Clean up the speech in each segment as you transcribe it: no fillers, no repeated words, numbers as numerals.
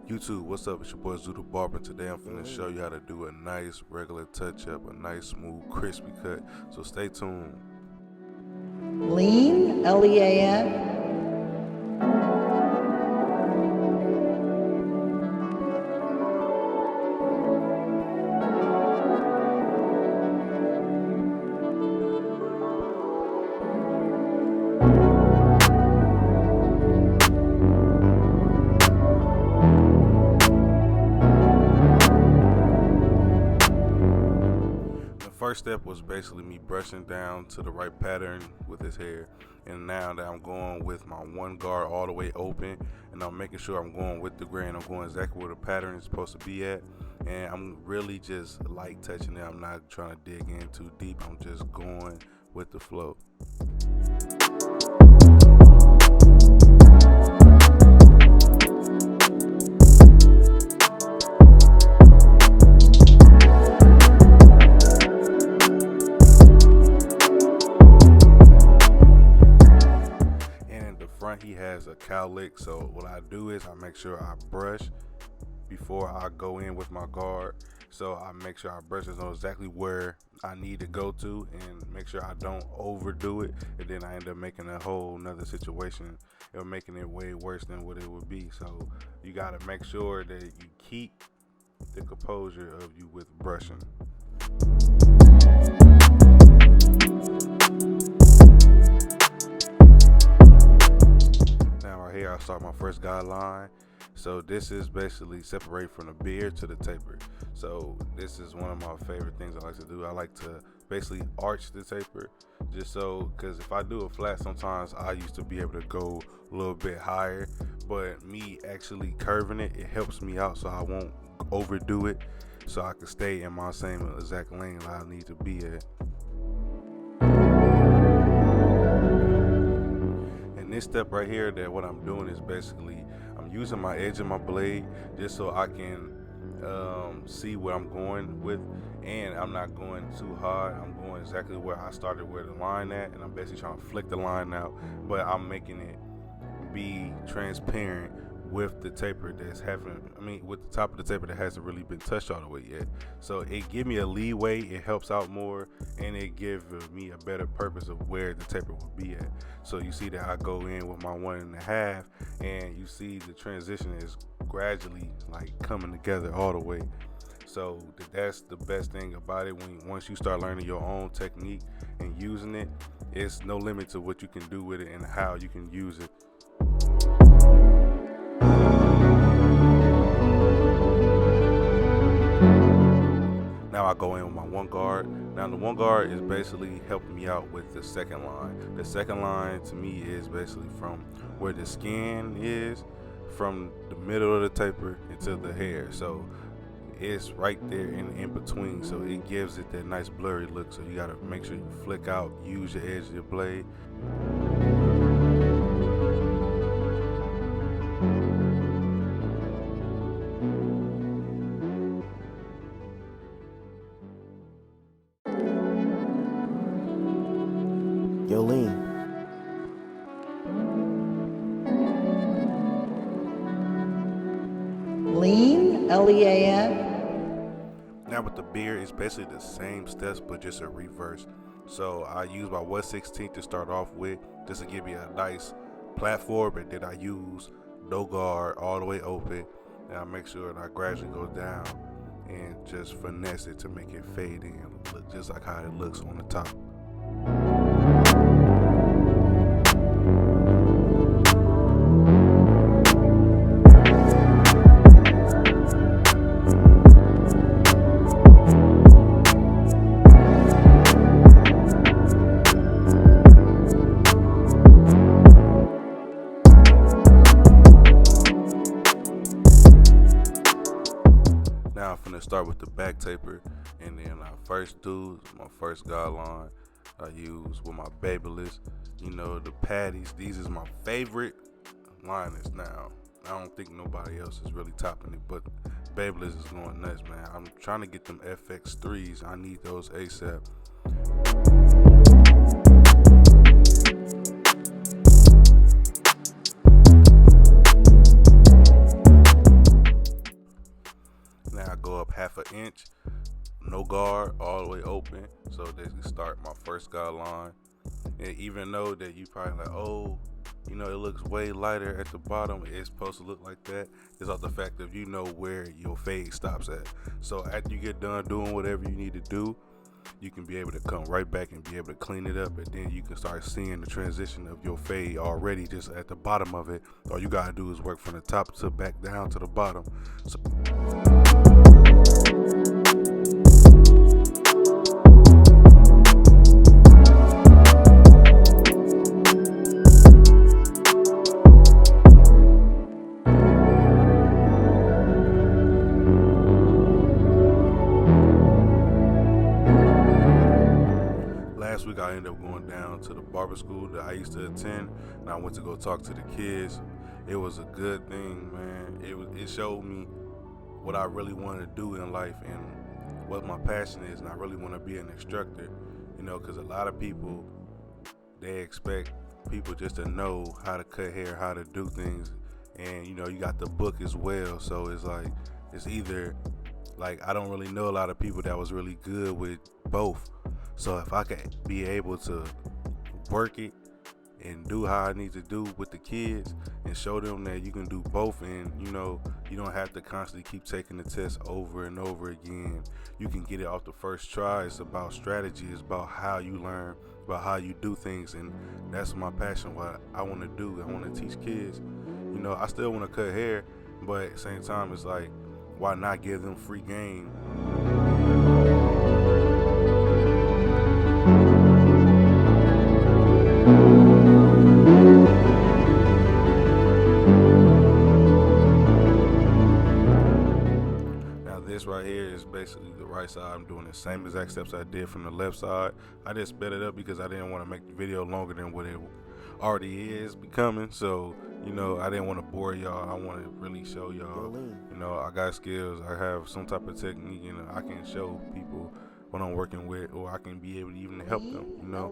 YouTube, what's up? It's your boy Zoodle Barber. Today I'm finna show you how to do a nice regular touch-up, a nice smooth crispy cut. So stay tuned. Lean, L-E-A-N. First step was basically me brushing down to the right pattern with his hair, and now that I'm going with my one guard all the way open, and I'm making sure I'm going with the grain, I'm going exactly where the pattern is supposed to be at, and I'm really just light touching it. I'm not trying to dig in too deep. I'm just going with the flow. He has a cowlick, so what I do is I make sure I brush before I go in with my guard. So I make sure I brush to know exactly where I need to go to and make sure I don't overdo it, and then I end up making a whole nother situation or making it way worse than what it would be. So you got to make sure that you keep the composure of you with brushing. Here I start my first guideline. So this is basically separate from the beard to the taper. So this is one of my favorite things I like to do. I like to basically arch the taper, just so, because if I do a flat, sometimes I used to be able to go a little bit higher, but me actually curving it helps me out, so I won't overdo it, so I can stay in my same exact lane I need to be at. This step right here, that what I'm doing is basically I'm using my edge of my blade just so I can see what I'm going with, and I'm not going too hard. I'm going exactly where I started, where the line at, and I'm basically trying to flick the line out, but I'm making it be transparent with the taper that's with the top of the taper that hasn't really been touched all the way yet. So it give me a leeway, it helps out more, and it gives me a better purpose of where the taper will be at. So you see that I go in with my 1.5, and you see the transition is gradually like coming together all the way. So that's the best thing about it. Once you start learning your own technique and using it, it's no limit to what you can do with it and how you can use it. Now I go in with my one guard. Now the one guard is basically helping me out with the second line. The second line to me is basically from where the skin is, from the middle of the taper into the hair. So it's right there in between. So it gives it that nice blurry look. So you gotta make sure you flick out, use your edge of your blade. Yo, Lean. Lean, L-E-A-N. Now with the beard, it's basically the same steps, but just a reverse. So I use my 1/16 to start off with, just to give me a nice platform, and then I use no guard all the way open, and I make sure that I gradually go down and just finesse it to make it fade in, look just like how it looks on the top. Now I'm finna start with the back taper, and then I first do my first guideline I use with my BaByliss. You know, the patties, these is my favorite liners now. I don't think nobody else is really topping it, but BaByliss is going nuts, man. I'm trying to get them FX3s. I need those ASAP. inch, no guard, all the way open. So they can start my first guideline. And even though that you probably like, oh, you know, it looks way lighter at the bottom, it's supposed to look like that. It's off the fact of you know where your fade stops at. So after you get done doing whatever you need to do, you can be able to come right back and be able to clean it up, and then you can start seeing the transition of your fade already just at the bottom of it. All you gotta do is work from the top to back down to the bottom. So last week I ended up going down to the barber school that I used to attend, and I went to go talk to the kids. It was a good thing, man. It showed me what I really want to do in life and what my passion is, and I really want to be an instructor, you know, because a lot of people, they expect people just to know how to cut hair, how to do things, and you know, you got the book as well. So it's like, it's either like, I don't really know a lot of people that was really good with both. So if I could be able to work it and do how I need to do with the kids and show them that you can do both, and you know, you don't have to constantly keep taking the test over and over again. You can get it off the first try. It's about strategy. It's about how you learn, about how you do things, and that's my passion. What I want to do, I want to teach kids. You know, I still want to cut hair, but at the same time, it's like, why not give them free game? This right here is basically the right side. I'm doing the same exact steps I did from the left side. I just sped it up because I didn't want to make the video longer than what it already is becoming. So, you know, I didn't want to bore y'all. I want to really show y'all, you know, I got skills. I have some type of technique, and I can show people what I'm working with, or I can be able to even help them, you know.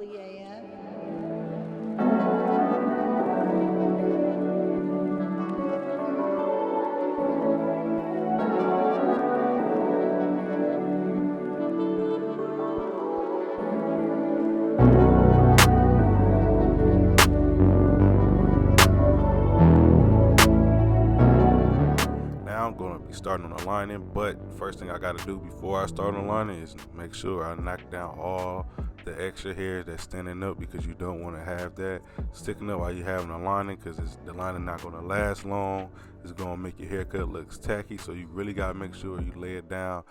Starting on aligning, but first thing I got to do before I start aligning is make sure I knock down all the extra hairs that's standing up, because you don't want to have that sticking up while you having a lining, because the lining not going to last long. It's going to make your haircut look tacky, so you really got to make sure you lay it down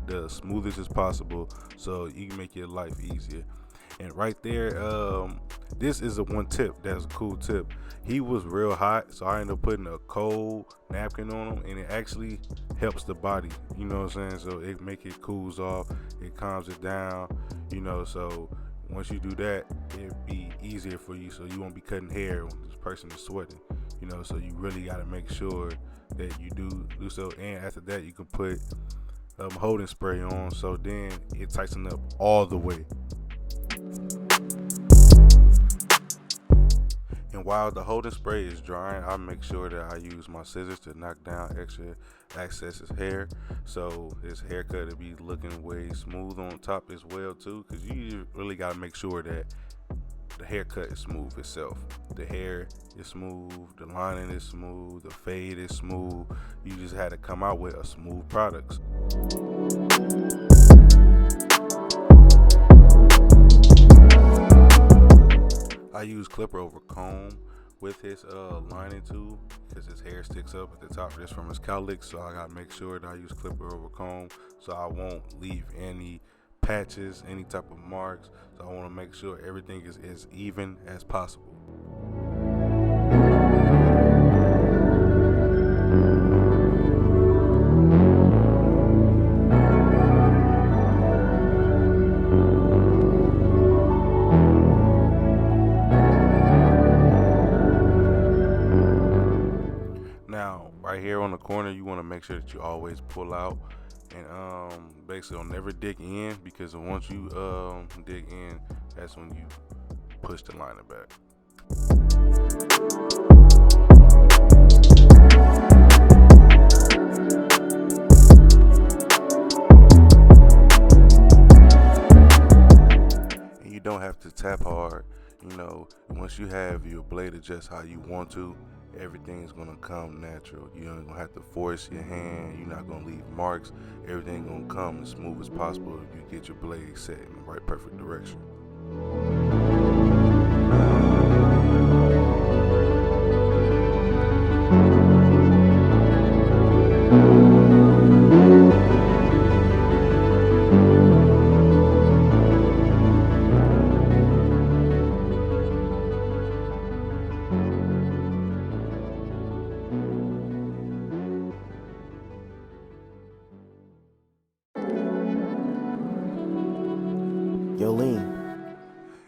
the smoothest as possible so you can make your life easier. And right there, this is a one tip that's a cool tip. He was real hot, so I ended up putting a cold napkin on him, and it actually helps the body, you know what I'm saying? So it make it cools off, it calms it down, you know. So once you do that, it'll be easier for you, so you won't be cutting hair when this person is sweating, you know. So you really got to make sure that you do so. And after that, you can put holding spray on, so then it tightens up all the way. And while the holding spray is drying, I make sure that I use my scissors to knock down extra excess hair, so his haircut will be looking way smooth on top as well too, because you really got to make sure that the haircut is smooth itself. The hair is smooth, the lining is smooth, the fade is smooth. You just had to come out with a smooth product. I use clipper over comb with his lining too, because his hair sticks up at the top just from his cowlicks. So I gotta make sure that I use clipper over comb, so I won't leave any patches, any type of marks. So I want to make sure everything is as even as possible. Now, right here on the corner, you want to make sure that you always pull out, and basically don't never dig in, because once you dig in, that's when you push the liner back. you have your blade adjust how you want to, everything's gonna come natural. You ain't gonna have to force your hand. You're not gonna leave marks. Everything gonna come as smooth as possible if you get your blade set in the right, perfect direction.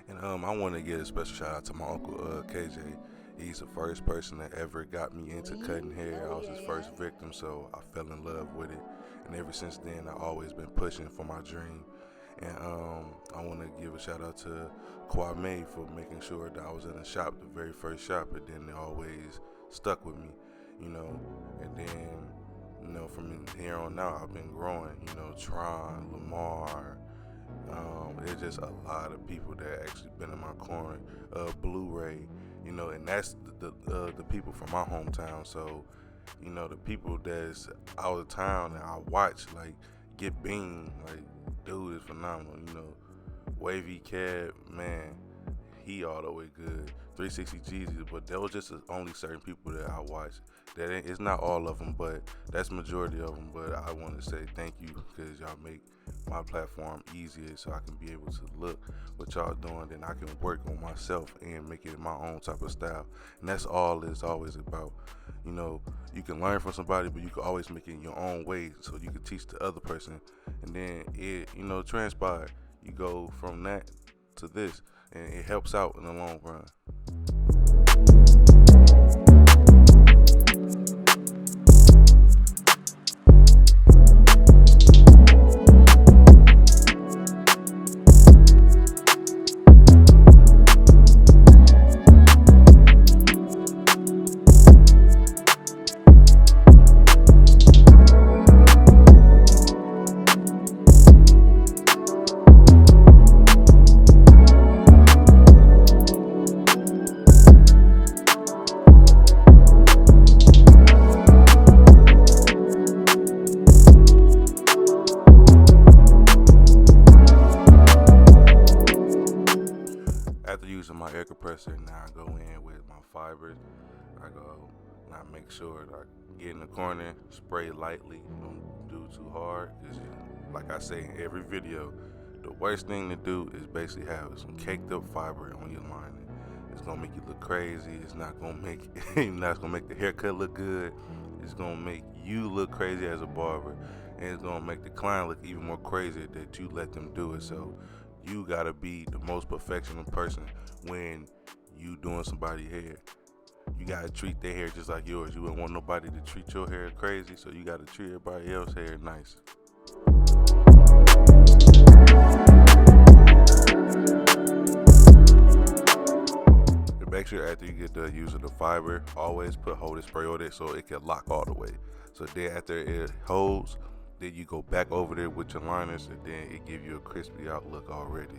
And I want to give a special shout out to my uncle KJ. He's the first person that ever got me into cutting hair. I was his first victim, so I fell in love with it. And ever since then, I've always been pushing for my dream. And I want to give a shout out to Kwame for making sure that I was in the shop, the very first shop, and then it always stuck with me, you know. And then, you know, from here on out, I've been growing, you know, Tron, Lamar. There's just a lot of people that actually been in my corner. Blu-ray, you know, and that's the people from my hometown. So, you know, the people that's out of town that I watch, like, get beamed, like, dude is phenomenal, you know. Wavy Cab, man, he all the way good. 360 Jeezy, but that was just only certain people that I watch. It's not all of them, but that's majority of them. But I want to say thank you because y'all make my platform easier so I can be able to look what y'all doing, then I can work on myself and make it my own type of style. And that's all it's always about. You know, you can learn from somebody, but you can always make it in your own way so you can teach the other person. And then it, you know, transpire. You go from that to this, and it helps out in the long run. After using my air compressor, now I go in with my fibers. I go and I make sure that I get in the corner, spray lightly, don't do too hard. Cause like I say in every video, the worst thing to do is basically have some caked up fiber on your lining. It's gonna make you look crazy. It's not gonna make the haircut look good. It's gonna make you look crazy as a barber, and it's gonna make the client look even more crazy that you let them do it. So you gotta be the most perfectional person when you doing somebody's hair. You gotta treat their hair just like yours. You wouldn't want nobody to treat your hair crazy, so you gotta treat everybody else's hair nice. And make sure after you get done using the fiber, always hold the spray on it so it can lock all the way. So then after it holds, then you go back over there with your liners, and then it give you a crispy out look already.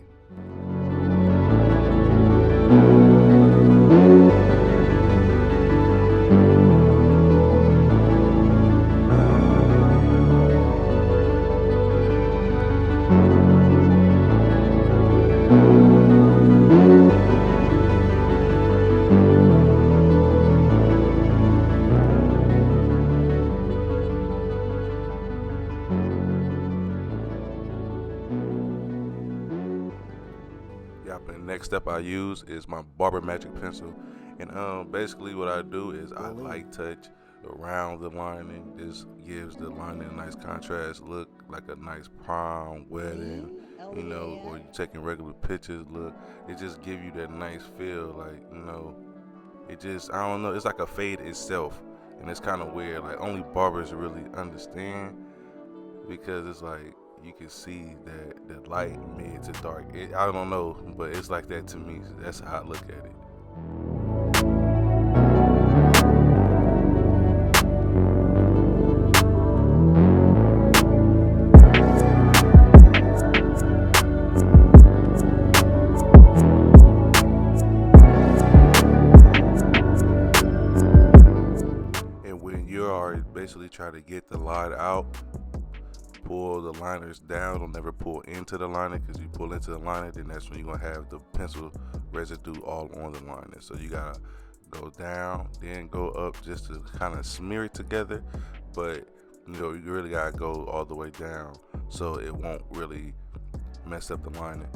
The next step I use is my Barber Magic Pencil, and basically what I do is I light touch around the lining. This gives the lining a nice contrast look, like a nice prom wedding, you know, or you taking regular pictures look. It just give you that nice feel, like, you know, it just, I don't know, it's like a fade itself, and it's kind of weird. Like, only barbers really understand, because it's like you can see that the light mid to dark. I don't know, but it's like that to me. That's how I look at it. basically try to get the line out. Pull the liners down. Don't never pull into the liner, because you pull into the liner, then that's when you're going to have the pencil residue all on the liner. So you got to go down, then go up just to kind of smear it together. But, you really got to go all the way down so it won't really mess up the lining.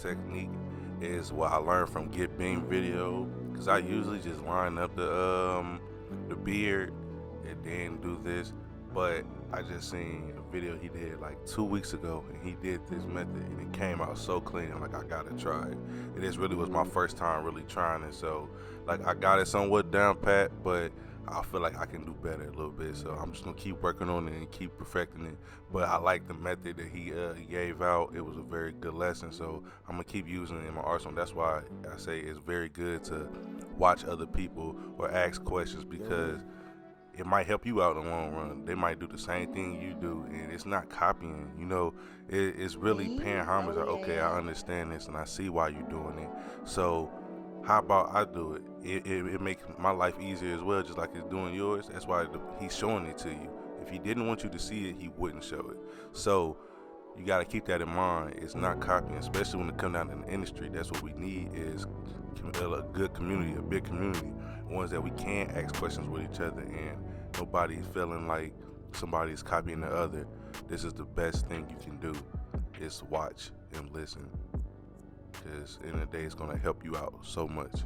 Technique is what I learned from Get Beam video, because I usually just line up the beard and then do this, but I just seen a video he did like 2 weeks ago, and he did this method and it came out so clean. I'm like, I gotta try it. And this really was my first time really trying it, so like I got it somewhat down pat, but I feel like I can do better a little bit, so I'm just gonna keep working on it and keep perfecting it. But I like the method that he gave out. It was a very good lesson, so I'm gonna keep using it in my arsenal. That's why I say it's very good to watch other people or ask questions, because it might help you out in the long run. They might do the same thing you do, and it's not copying. It's really paying homage. Like, okay, I understand this and I see why you're doing it, so how about I do it? It makes my life easier as well, just like it's doing yours. That's why he's showing it to you. If he didn't want you to see it, he wouldn't show it. So you got to keep that in mind. It's not copying, especially when it comes down to the industry. That's what we need, is a good community, a big community, ones that we can ask questions with each other, and nobody's feeling like somebody's copying the other. This is the best thing you can do, is watch and listen, because in the day it's going to help you out so much.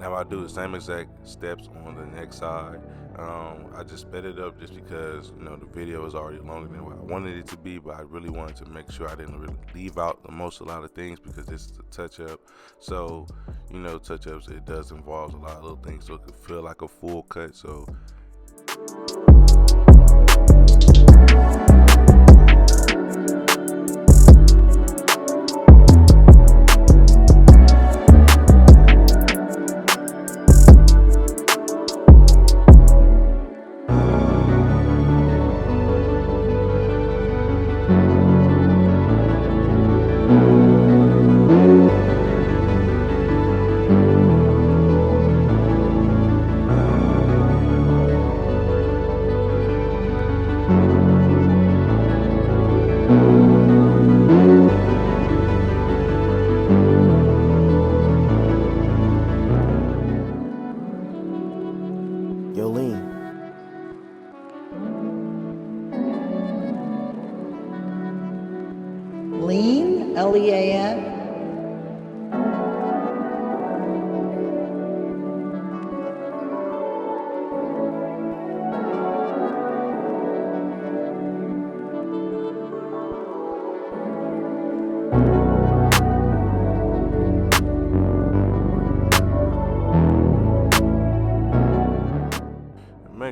Now I do the same exact steps on the next side. I just sped it up just because the video is already longer than what I wanted it to be, but I really wanted to make sure I didn't really leave out a lot of things because this is a touch up. So touch ups, it does involve a lot of little things, so it could feel like a full cut. So Yo, Lean. Lean, Lean.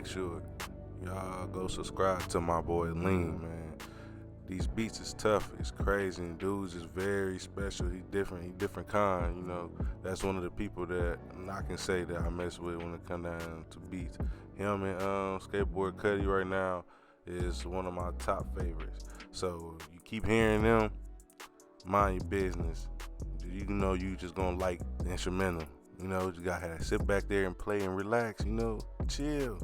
make sure y'all go subscribe to my boy Lean, man. These beats is tough, it's crazy, and dudes is very special. He different kind, That's one of the people that I can say that I mess with when it come down to beats. Him and Skateboard Cuddy right now is one of my top favorites. So you keep hearing them, mind your business. You just gonna like the instrumental. You gotta sit back there and play and relax, chill.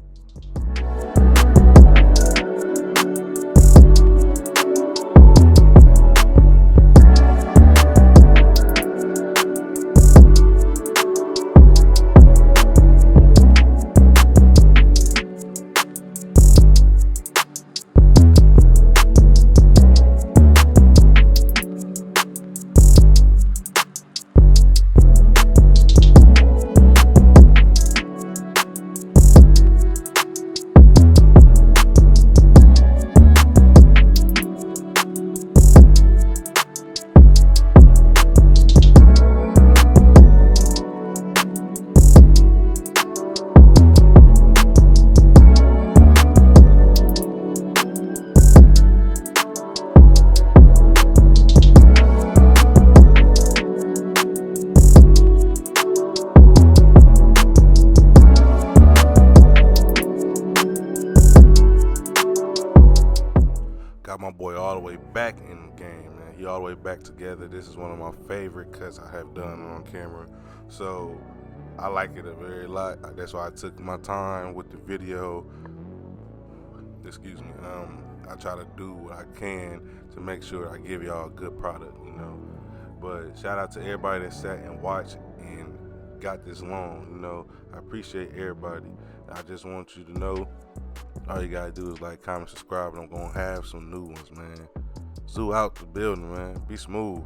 Got my boy all the way back in the game, man. He all the way back together. This is one of my favorite cuts I have done on camera. So I like it a very lot. That's why I took my time with the video. Excuse me. I try to do what I can to make sure I give y'all a good product, But shout out to everybody that sat and watched and got this long, I appreciate everybody. I just want you to know, all you gotta do is like, comment, subscribe, and I'm gonna have some new ones, man. Zoo out the building, man. Be smooth.